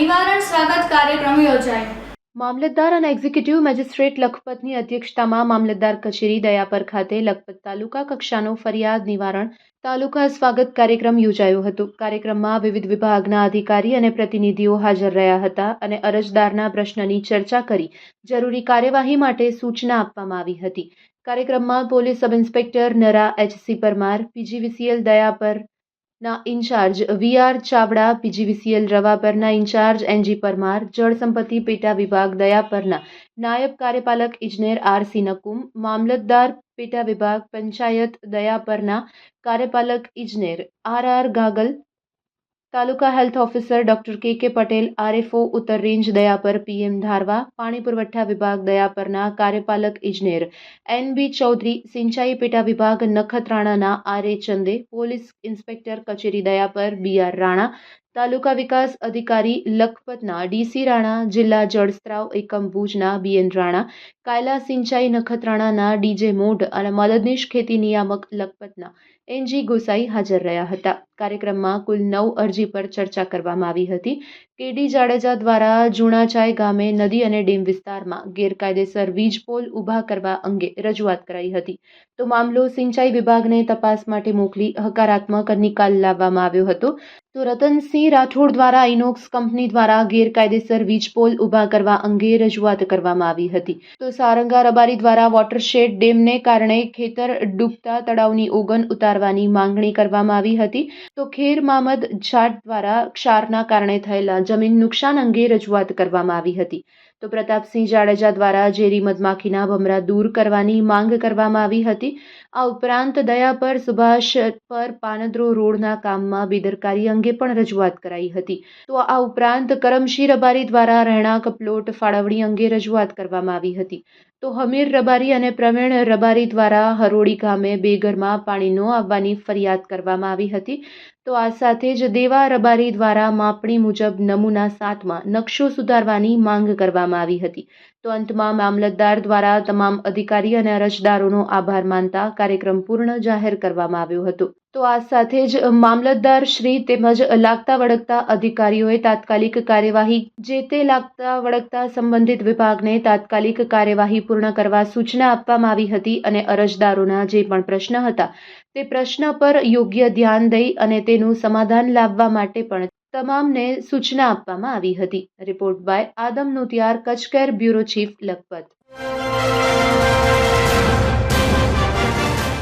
નિવારણ સ્વાગત કાર્યક્રમ યોજાયો. મામલતદાર અને એક્ઝિક્યુટિવ મેજિસ્ટ્રેટ લખપતની અધ્યક્ષતામાં મામલતદાર કચેરી દયાપર ખાતે લખપત તાલુકા કક્ષાનો ફરિયાદ નિવારણ તાલુકા સ્વાગત કાર્યક્રમ યોજાયો હતો. કાર્યક્રમમાં વિવિધ વિભાગના અધિકારી અને પ્રતિનિધિઓ હાજર રહ્યા હતા અને અરજદારના પ્રશ્નની ચર્ચા કરી જરૂરી કાર્યવાહી માટે સૂચના આપવામાં આવી હતી. કાર્યક્રમમાં police sub inspector Nara HC. Parmar, PGVCL દયાપરના ઇન્ચાર્જ વી.આર. ચાવડા, પીજીવીસીએલ રવાપરના ઇન્ચાર્જ એન.જી. પરમાર, જળ સંપત્તિ પેટા વિભાગ દયાપરના નાયબ કાર્યપાલક ઇજનેર આર.સી. નકુમ, મામલતદાર પેટા વિભાગ પંચાયત દયાપરના કાર્યપાલક ઇજનેર આર.આર. ગાગલ, તાલુકા હેલ્થ ઓફિસર ડોક્ટર કે પટેલ, આરએફઓ ઉત્તર રેન્જ દયાપર પી.એમ. ધારવા, પાણી પુરવઠા વિભાગ દયાપરના કાર્યપાલક ઇજનેર એન.બી. ચૌધરી, સિંચાઈ પેટા વિભાગ નખત્રાણાના આર.એ. ચંદે, પોલીસ ઇન્સ્પેક્ટર કચેરી દયાપર બી.આર. રાણા, તાલુકા વિકાસ અધિકારી લખપતના ડી.સી. રાણા, જિલ્લા જળસ્ત્રાવ એકમ ભુજના બી.એન. રાણા, કાયલા સિંચાઈ નખત્રાણાના ડી.જે. મોઢ અને મદદનીશ ખેતી નિયામક લખપતના એન.જી. ગોસાઈ હાજર રહ્યા હતા. કાર્યક્રમમાં કુલ 9 અરજી પર ચર્ચા કરવામાં આવી હતી. કે.ડી. જાડેજા દ્વારા જુણાચાઈ ગામે નદી અને ડેમ વિસ્તારમાં ગેરકાયદેસર વીજ પોલ ઊભા કરવા અંગે રજૂઆત કરાઈ હતી. તો મામલો સિંચાઈ વિભાગને તપાસ માટે મોકલી હકારાત્મક નિકાલ લાવવામાં આવ્યો હતો. તો રતનસિંહ રાઠોડ દ્વારા ઇનોક્સ કંપની દ્વારા ગેરકાયદેસર વીજ પોલ ઊભા કરવા અંગે રજૂઆત કરવામાં આવી હતી. તો સારંગા રબારી દ્વારા વોટરશેડ ડેમને કારણે ખેતર ડૂબતા તળાવની ઓગન ઉતારવાની માંગણી કરવામાં આવી હતી. તો ખેર મામદ જાટ દ્વારા ક્ષારના કારણે થયેલા જમીન નુકસાન અંગે રજૂઆત કરવામાં આવી હતી. તો પ્રતાપસિંહ જાડેજા દ્વારા ઝેરી મધમાખીના ભમરા દૂર કરવાની માંગ કરવામાં આવી હતી. આ ઉપરાંત દયાપર સુભાષ પર પાનદ્રો રોડના કામમાં બેદરકારી અંગે પણ રજૂઆત કરાઈ હતી. તો આ ઉપરાંત કરમશી રબારી દ્વારા રહેણાંક પ્લોટ ફાળવણી અંગે રજૂઆત કરવામાં આવી હતી. તો હમીર રબારી અને પ્રવીણ રબારી દ્વારા હરોડી ગામે બેઘરમાં પાણી ન આવવાની ફરિયાદ કરવામાં આવી હતી. તો આ સાથે જ દેવા રબારી દ્વારા માપણી મુજબ નમૂના 7માં નકશો સુધારવાની માંગ કરવામાં આવી હતી. તો અંતમાં મામલતદાર દ્વારા તમામ અધિકારી અને અરજદારોનો આભાર માનતા કાર્યક્રમ પૂર્ણ જાહેર કરવામાં આવ્યો હતો. તો આ સાથે જ મામલતદાર શ્રી તેમજ લાગતા વળગતા અધિકારીઓએ તાત્કાલિક કાર્યવાહી જે તે લાગતા વળગતા સંબંધિત વિભાગને તાત્કાલિક કાર્યવાહી પૂર્ણ કરવા સૂચના આપવામાં આવી હતી અને અરજદારોના જે પણ પ્રશ્ન હતા તે પ્રશ્ન પર યોગ્ય ધ્યાન દઈ અને તેનું સમાધાન લાવવા માટે પણ તમામને સૂચના આપવામાં આવી હતી. Report by Adam Notiyar, Kutch care bureau chief, Lakhpat.